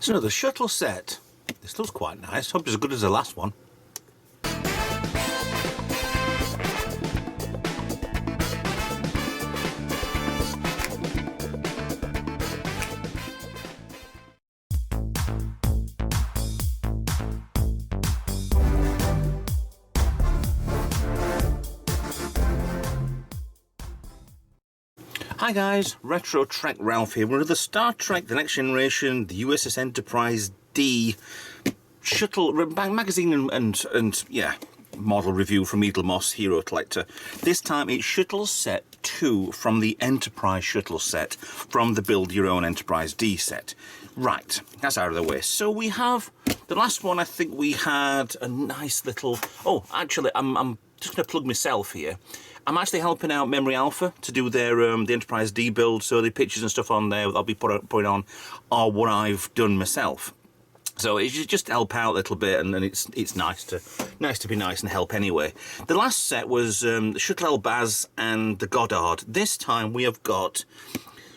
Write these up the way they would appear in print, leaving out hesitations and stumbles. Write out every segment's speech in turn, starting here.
So the shuttle set, this looks quite nice. Hope it's as good as the last one. Hi guys, Retro Trek Ralph here. We're at the Star Trek The Next Generation, the USS Enterprise D Shuttle magazine and yeah, model review from Eaglemoss HeroCollector. This time it's Shuttle Set 2 from the Enterprise Shuttle set from the Build Your Own Enterprise D set. Right, that's out of the way. So we have the last one. I think we had a nice little. Oh, actually, I'm just going to plug myself here. I'm actually helping out Memory Alpha to do their the Enterprise D build, so the pictures and stuff on there I'll be putting on are what I've done myself. So it's just to help out a little bit, and it's nice to be nice and help anyway. The last set was the Shuttle Elbaz and the Goddard. This time we have got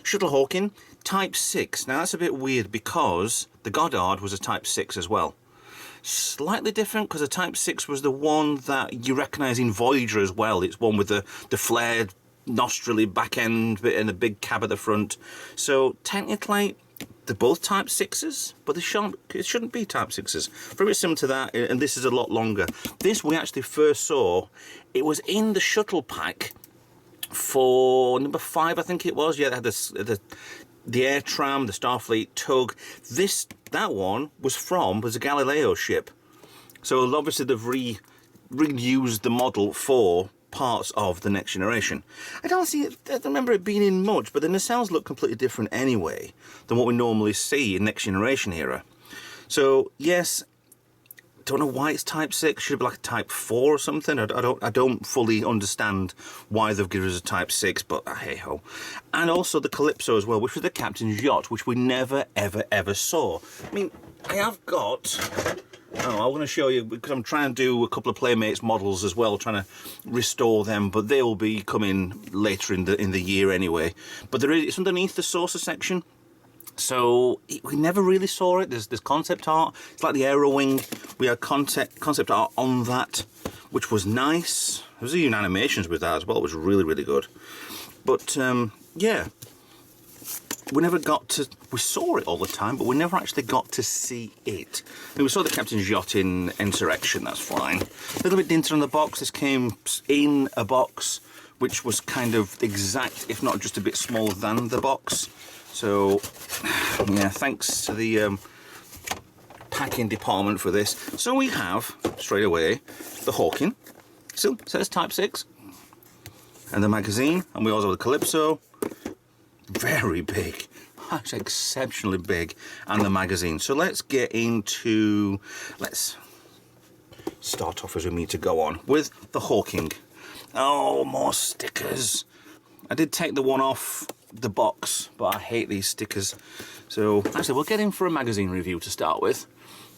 Shuttle Hawking Type 6. Now that's a bit weird because the Goddard was a Type 6 as well. Slightly different because the Type 6 was the one that you recognise in Voyager as well. It's one with the flared nostril back end bit and a big cab at the front. So technically they're both Type 6s, but it shouldn't be Type 6s. Very similar to that, and this is a lot longer. This we actually first saw, it was in the shuttle pack for number 5, I think it was. Yeah, they had the air tram, the Starfleet tug. That one was a Galileo ship. So obviously they've reused the model for parts of the Next Generation. I don't remember it being in much, but the nacelles look completely different anyway than what we normally see in Next Generation era. So yes, don't know why it's Type 6. Should it be like a Type 4 or something? I don't fully understand why they've given us a Type 6, but hey ho. And also the Calypso as well, which was the captain's yacht, which we never ever saw. I mean, I have got. Oh, I'm going to show you because I'm trying to do a couple of Playmates models as well, trying to restore them, but they will be coming later in the year anyway. But it's underneath the saucer section. So we never really saw it. There's concept art. It's like the Aero Wing. We had concept art on that, which was nice. There was even animations with that as well. It was really good. But yeah, we never got to. We saw it all the time, but we never actually got to see it. I mean, we saw the captain's yacht in Insurrection. That's fine. A little bit dinted on the box. This came in a box, which was kind of exact, if not just a bit smaller than the box. So, yeah, thanks to the packing department for this. So we have, straight away, the Hawking. Still says Type 6. And the magazine. And we also have the Calypso. Very big. That's exceptionally big. And the magazine. So let's get into... Let's start off as we need to go on with the Hawking. Oh, more stickers. I did take the one off the box, but I hate these stickers. So actually we'll get in for a magazine review to start with.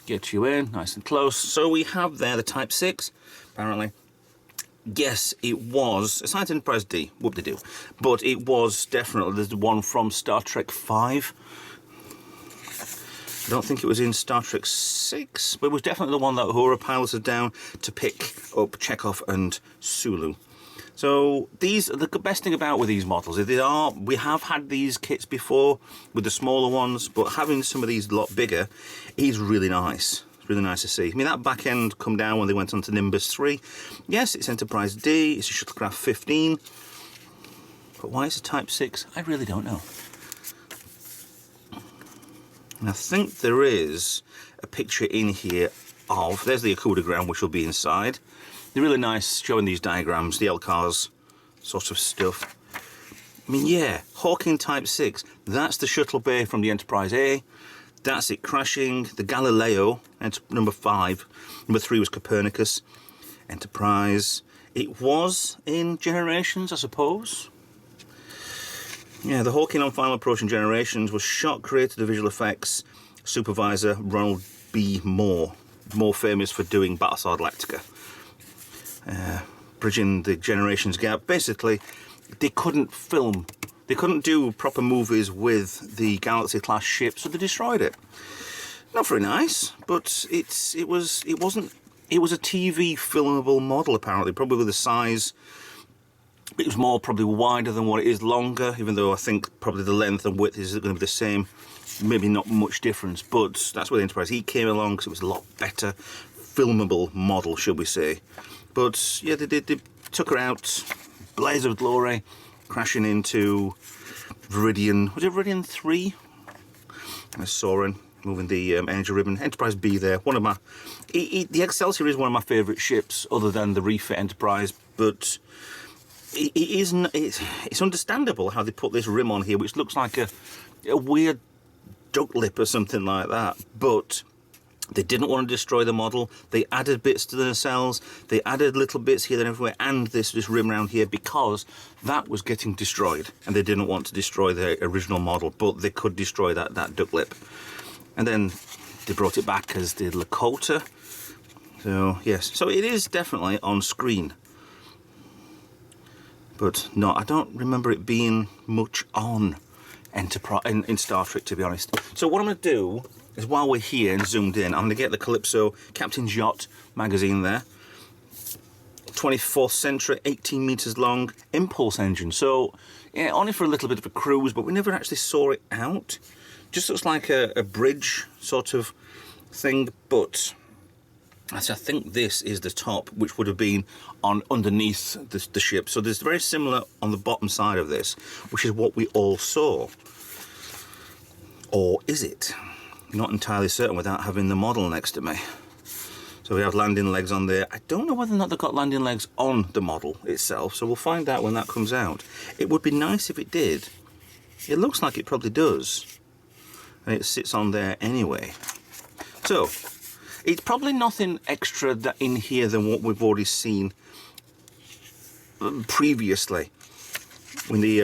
Get you in nice and close. So we have there the Type 6 apparently. Yes, it's not Enterprise D, whoop-de-doo, but it was definitely the one from Star Trek 5. I don't think it was in Star Trek 6, but it was definitely the one that Uhura piloted down to pick up Chekhov and Sulu. So the best thing about with these models is we have had these kits before with the smaller ones, but having some of these a lot bigger is really nice. It's really nice to see. I mean, that back end come down when they went on to Nimbus 3. Yes, it's Enterprise D, it's a Shuttlecraft 15, but why it's a Type 6, I really don't know. And I think there is a picture in here of, there's the Akuda which will be inside. They're really nice showing these diagrams, the LCARS sort of stuff. I mean, yeah, Hawking Type 6, that's the shuttle bay from the Enterprise A. That's it crashing. The Galileo, number 5. Number 3 was Copernicus. Enterprise. It was in Generations, I suppose. Yeah, the Hawking on Final Approach in Generations was shot, created the visual effects supervisor Ronald B. Moore. More famous for doing Battlestar Galactica. Bridging the Generations gap. Basically, they couldn't do proper movies with the Galaxy class ship, so they destroyed it. Not very nice, but it was a TV filmable model apparently, probably with the size. It was more probably wider than what it is longer, even though I think probably the length and width is going to be the same. Maybe not much difference, but that's where the Enterprise E came along, because it was a lot better filmable model, should we say. But yeah, they took her out, blaze of glory, crashing into Viridian, was it Viridian 3? There's Soren moving the energy ribbon. Enterprise B there, one of my... the Excelsior is one of my favourite ships, other than the refit Enterprise, but it's understandable how they put this rim on here, which looks like a weird duck lip or something like that, but they didn't want to destroy the model. They added bits to the nacelles, they added little bits here and everywhere, and this rim around here, because that was getting destroyed, and they didn't want to destroy the original model, but they could destroy that duck lip. And then they brought it back as the Lakota. So yes, so it is definitely on screen, but no, I don't remember it being much on Enterprise in Star Trek, to be honest. So what I'm going to do is, while we're here and zoomed in, I'm going to get the Calypso Captain's Yacht magazine there. 24th century, 18 meters long, impulse engine. So yeah, only for a little bit of a cruise, but we never actually saw it out. Just looks like a bridge sort of thing, but I think this is the top, which would have been on underneath the ship. So there's very similar on the bottom side of this, which is what we all saw. Or is it? Not entirely certain without having the model next to me. So we have landing legs on there. I don't know whether or not they've got landing legs on the model itself, so we'll find out when that comes out. It would be nice if it did. It looks like it probably does. And it sits on there anyway. So it's probably nothing extra in here than what we've already seen previously when the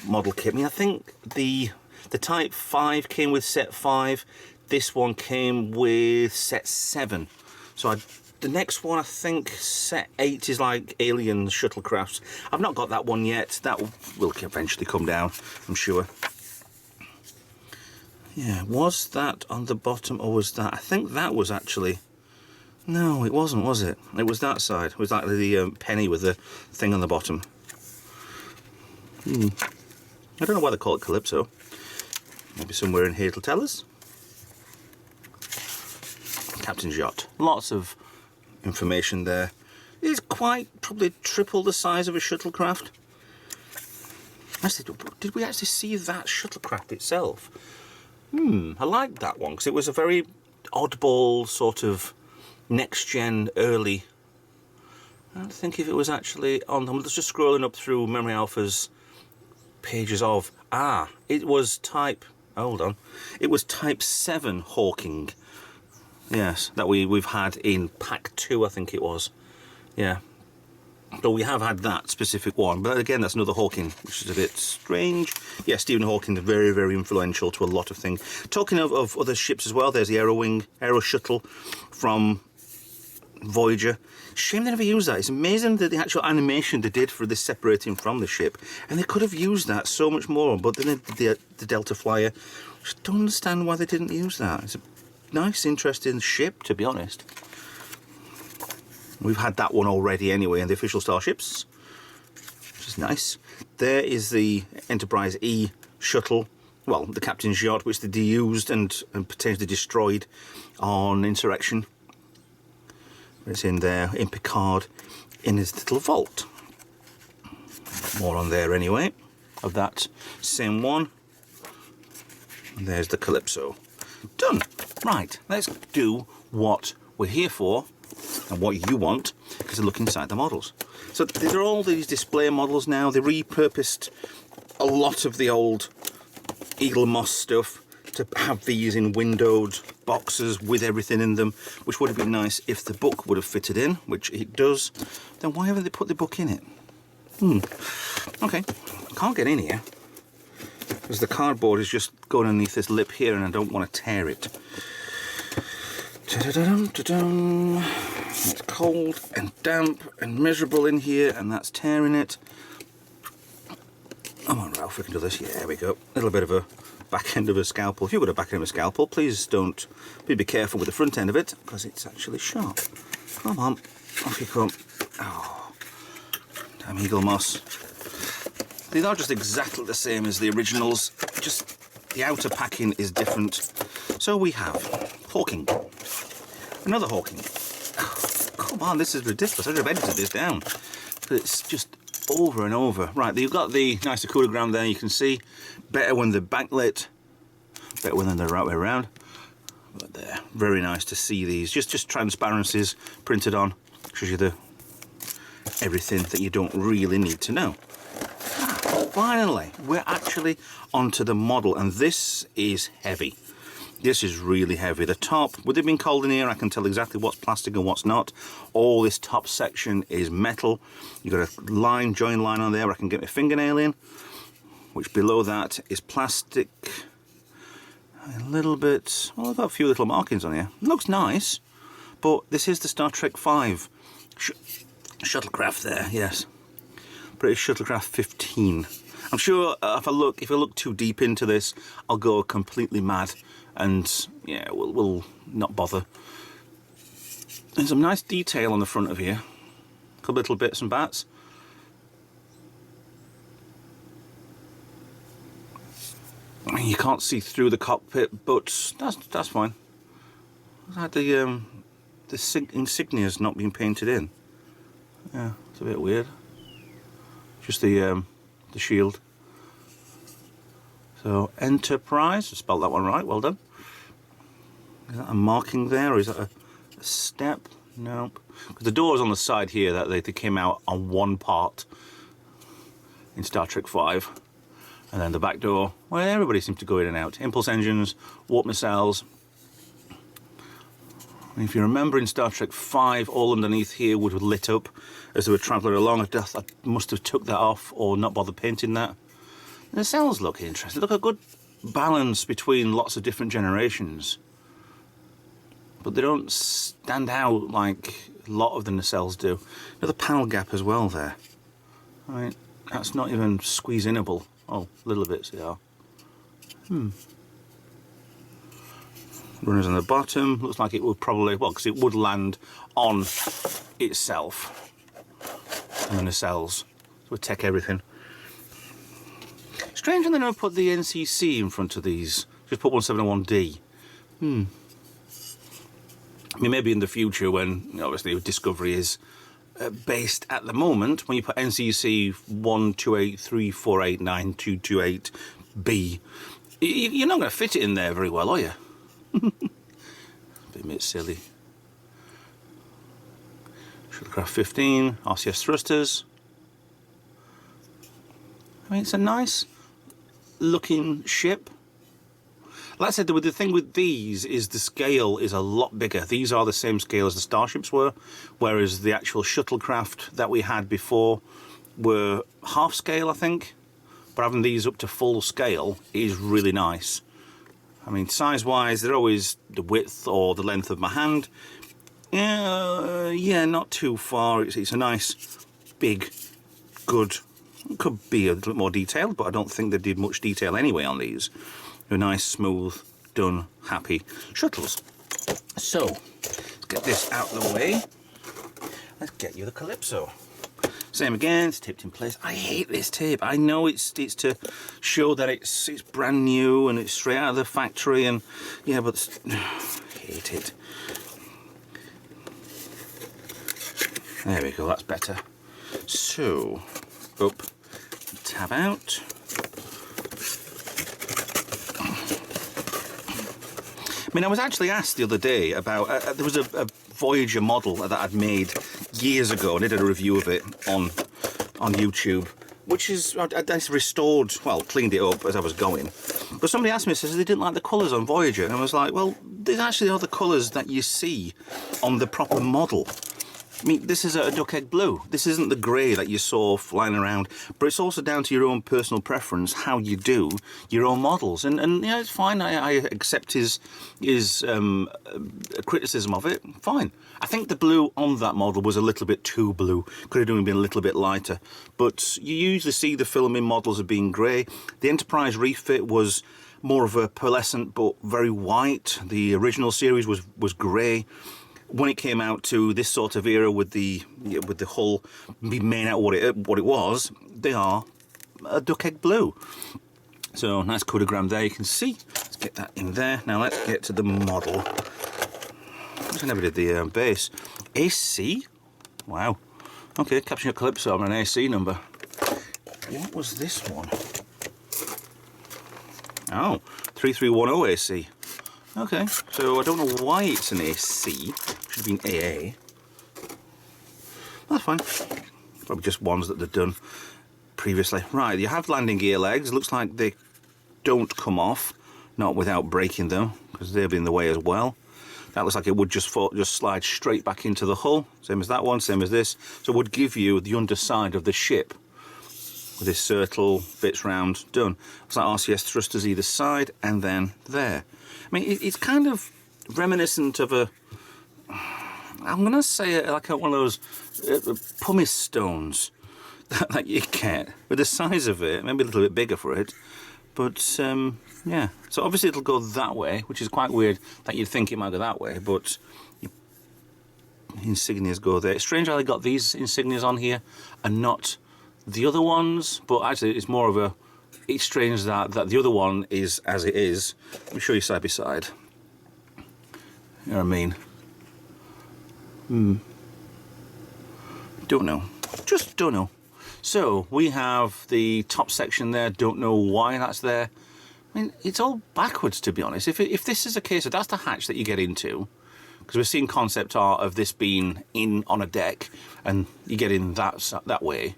model kit. I mean, I think the Type 5 came with set 5. This one came with set 7. So the next one, I think set 8 is like alien shuttlecrafts. I've not got that one yet. That will eventually come down, I'm sure. Yeah, was that on the bottom, or was that... I think that was actually... No, it wasn't, was it? It was that side. It was like the penny with the thing on the bottom. I don't know why they call it Calypso. Maybe somewhere in here it'll tell us. Captain's Yacht. Lots of information there. It's quite probably triple the size of a shuttlecraft. Actually, did we actually see that shuttlecraft itself? I liked that one, because it was a very oddball sort of next-gen early. I don't think if it was actually on... I'm just scrolling up through Memory Alpha's pages of... it was Type... Hold on. It was Type 7 Hawking. Yes, that we've had in Pack 2, I think it was. Yeah. So we have had that specific one, but again, that's another Hawking, which is a bit strange. Yeah, Stephen Hawking is very, very influential to a lot of things. Talking of other ships as well, there's the Aero Shuttle from Voyager. Shame they never used that. It's amazing that the actual animation they did for this separating from the ship, and they could have used that so much more, but then the Delta Flyer. I just don't understand why they didn't use that. It's a nice, interesting ship, to be honest. We've had that one already anyway in the official Starships, which is nice. There is the Enterprise E shuttle, well, the Captain's Yacht, which they deused and potentially destroyed on Insurrection. It's in there, in Picard, in his little vault. More on there anyway, of that same one. And there's the Calypso. Done. Right, let's do what we're here for, and what you want, because to look inside the models. So these are all these display models now. They repurposed a lot of the old Eaglemoss stuff to have these in windowed boxes with everything in them, which would have been nice if the book would have fitted in, which it does. Then why haven't they put the book in it? Okay, can't get in here because the cardboard is just going underneath this lip here, and I don't want to tear it. It's cold and damp and miserable in here, and that's tearing it. Come on, Ralph, we can do this. Yeah, there we go. A little bit of a back end of a scalpel. If you've got a back end of a scalpel, please be careful with the front end of it, because it's actually sharp. Come on, off you come. Oh, damn Eaglemoss. These are just exactly the same as the originals, just the outer packing is different. So we have Hawking, another Hawking. Oh, come on, this is ridiculous. I should have edited this down, but it's just over and over. Right, you've got the nice Sakuragram there, you can see. Better when they're backlit, better when they're the right way around. But there, very nice to see these. Just transparencies printed on. Shows you everything that you don't really need to know. Finally, we're actually onto the model, and this is heavy. This is really heavy. The top, with it being cold in here, I can tell exactly what's plastic and what's not. All this top section is metal. You've got a line, join line on there where I can get my fingernail in, which below that is plastic. A little bit, well, I've got a few little markings on here. It looks nice, but this is the Star Trek 5 shuttlecraft there, yes. British Shuttlecraft 15. I'm sure if I look too deep into this, I'll go completely mad, and yeah, we'll not bother. There's some nice detail on the front of here. A couple little bits and bats. I mean, you can't see through the cockpit, but that's fine. Like the insignia's not been painted in. Yeah, it's a bit weird. Just the shield. So Enterprise, I spelled that one right, well done. Is that a marking there, or is that a step? Nope. Because the doors on the side here, that they came out on one part in Star Trek 5. And then the back door, well, everybody seems to go in and out. Impulse engines, warp missiles. And if you remember in Star Trek 5, all underneath here would have lit up as they were travelling along. I must have took that off or not bothered painting that. And the cells look interesting. Look, a good balance between lots of different generations. But they don't stand out like a lot of the nacelles do. Another panel gap as well there. Right, that's not even squeeze-inable. Oh, little bits they are. Runners on the bottom. Looks like it would probably, well, because it would land on itself. And the nacelles would take everything. Strange when they never put the NCC in front of these. Just put 171D. I mean, maybe in the future when, obviously, Discovery is based at the moment, when you put NCC 12834892228B, you're not going to fit it in there very well, are you? Bit silly. Shuttlecraft 15, RCS thrusters. I mean, it's a nice looking ship. Like I said, the thing with these is the scale is a lot bigger. These are the same scale as the Starships were, whereas the actual shuttlecraft that we had before were half scale, I think. But having these up to full scale is really nice. I mean, size-wise, they're always the width or the length of my hand. Yeah, not too far. It's a nice, big, good. It could be a little more detailed, but I don't think they did much detail anyway on these. They're nice, smooth, done, happy shuttles. So, let's get this out of the way. Let's get you the Calypso. Same again, it's taped in place. I hate this tape. I know it's to show that it's brand new and it's straight out of the factory, and yeah, but I hate it. There we go, that's better. So, up, tab out. I mean, I was actually asked the other day about, there was a Voyager model that I'd made years ago, and I did a review of it on YouTube, which is, I restored, well, cleaned it up as I was going. But somebody asked me, says they didn't like the colours on Voyager, and I was like, well, these actually are the colours that you see on the proper model. I mean, this is a duck egg blue. This isn't the grey that you saw flying around, but it's also down to your own personal preference, how you do your own models. And yeah, it's fine. I accept his criticism of it. Fine. I think the blue on that model was a little bit too blue. Could have been a little bit lighter. But you usually see the film in models as being grey. The Enterprise refit was more of a pearlescent but very white. The original series was grey. When it came out to this sort of era with the hull being made out what it was, they are a duck egg blue. So nice codogram there, you can see. Let's get that in there. Now let's get to the model. I never did the base. AC? Wow. Okay, capturing a Calypso on an AC number. What was this one? Oh, 3310 AC. Okay, so I don't know why it's an AC. Should have been AA. That's fine. Probably just ones that they've done previously. Right, you have landing gear legs. Looks like they don't come off, not without breaking them, because they'll be in the way as well. That looks like it would just slide straight back into the hull. Same as that one, same as this. So it would give you the underside of the ship with this circle, bits round, done. It's like RCS thrusters either side, and then there. I mean, it's kind of reminiscent of a, I'm going to say it like one of those pumice stones that you get, with the size of it, maybe a little bit bigger for it. But, yeah. So obviously it'll go that way, which is quite weird that you'd think it might go that way, but insignias go there. It's strange how they got these insignias on here and not the other ones, but actually it's more of a, it's strange that the other one is as it is. Let me show you side by side. You know what I mean? Don't know. Just don't know. So we have the top section there. Don't know why that's there. I mean, it's all backwards, to be honest. If this is a case of that's the hatch that you get into, because we're seeing concept art of this being in on a deck, and you get in that way.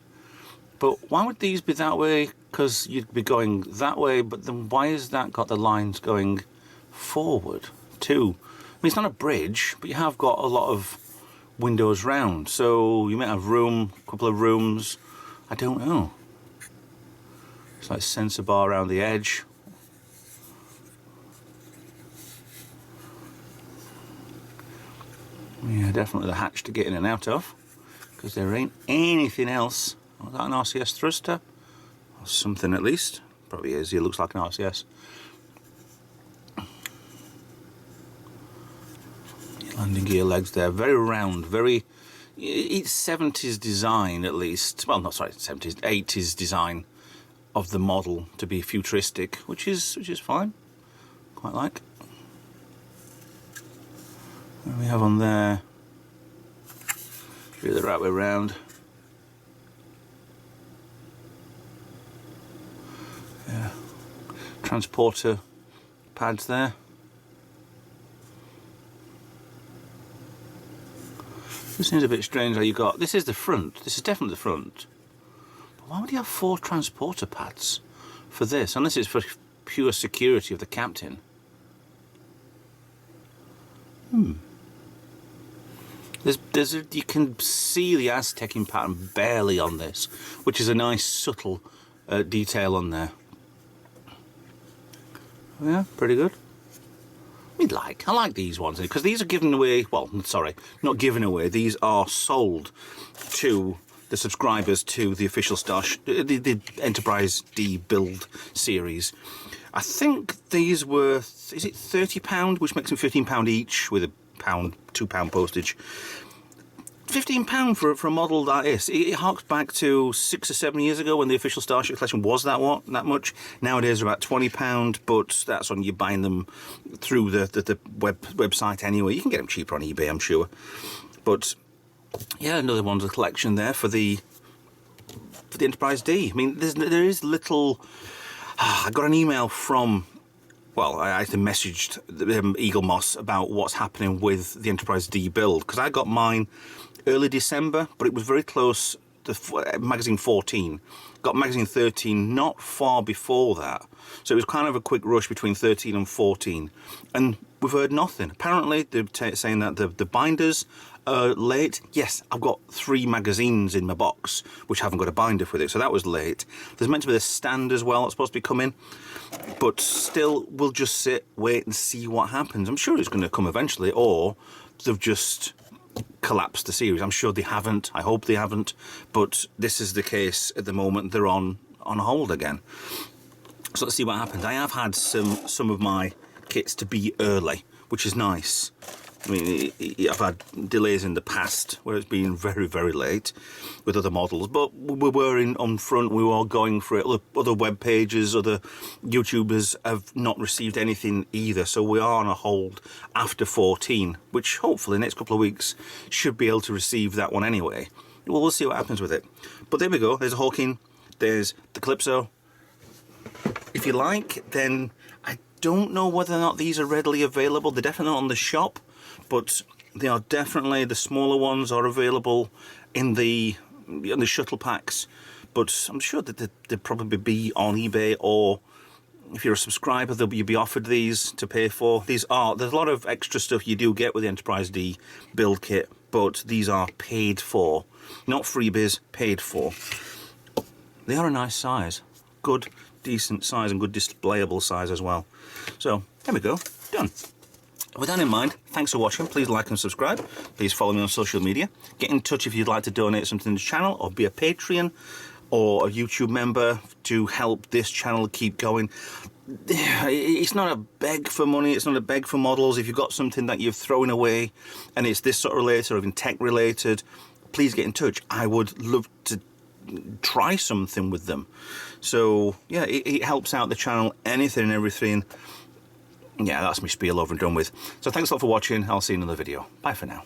But why would these be that way? Because you'd be going that way, but then why has that got the lines going forward too? I mean, it's not a bridge, but you have got a lot of windows round, so you might have room, a couple of rooms. I don't know. It's like sensor bar around the edge. Yeah, definitely the hatch to get in and out of, because there ain't anything else. Was that an RCS thruster? Or something at least. Probably is, it looks like an RCS. Landing gear legs there, very round, very, it's 70s design at least. Well, not sorry, 70s, 80s design of the model to be futuristic, which is fine. Quite like. What do we have on there? Do the right way around. Yeah. Transporter pads there. This seems a bit strange how you got, this is the front, this is definitely the front. But why would you have 4 transporter pads for this, unless it's for pure security of the captain? You can see the Aztecing pattern barely on this, which is a nice subtle detail on there. Yeah, pretty good. I like these ones, because these are given away, well, sorry, not given away, these are sold to the subscribers to the official Starship, the Enterprise D build series. I think these were, is it £30, which makes them £15 each, with a £2 postage. £15 for a model that is. It harks back to 6 or 7 years ago when the official Starship collection was that much. Nowadays they're about £20, but that's when you're buying them through the website anyway. You can get them cheaper on eBay, I'm sure. But yeah, another one's a collection there for the Enterprise D. I mean, there is little. I got an email from. Well, I actually messaged Eaglemoss about what's happening with the Enterprise D build, because I got mine early December, but it was very close to magazine 14. Got magazine 13 not far before that, so it was kind of a quick rush between 13 and 14, and we've heard nothing. Apparently they're saying that the binders are late. Yes, I've got 3 magazines in my box which haven't got a binder with it, so that was late. There's meant to be the stand as well that's supposed to be coming, but still we'll just wait and see what happens. I'm sure it's going to come eventually, or they've just collapsed the series. I'm sure they haven't, I hope they haven't, but this is the case at the moment. They're on hold again. So let's see what happens. I have had some of my kits to be early, which is nice. I mean, I've had delays in the past where it's been very, very late with other models, but we were on front, we were all going for it. Other web pages, other YouTubers have not received anything either, so we are on a hold after 14, which hopefully next couple of weeks should be able to receive that one anyway. Well, we'll see what happens with it. But there we go, there's a Hawking, there's the Calypso. If you like, then I don't know whether or not these are readily available. They're definitely not on the shop, but they are definitely, the smaller ones are available in the Shuttle packs. But I'm sure that they'd probably be on eBay, or if you're a subscriber, you'll be offered these to pay for. There's a lot of extra stuff you do get with the Enterprise D build kit, but these are paid for. Not freebies, paid for. They are a nice size. Good, decent size, and good displayable size as well. So, there we go. Done. With that in mind, thanks for watching. Please like and subscribe. Please follow me on social media. Get in touch if you'd like to donate something to the channel, or be a Patreon or a YouTube member to help this channel keep going. It's not a beg for money, it's not a beg for models. If you've got something that you've thrown away and it's this sort of related or even tech related, please get in touch. I would love to try something with them. So yeah, it helps out the channel, anything and everything. Yeah, that's my spiel over and done with. So thanks a lot for watching. I'll see you in another video. Bye for now.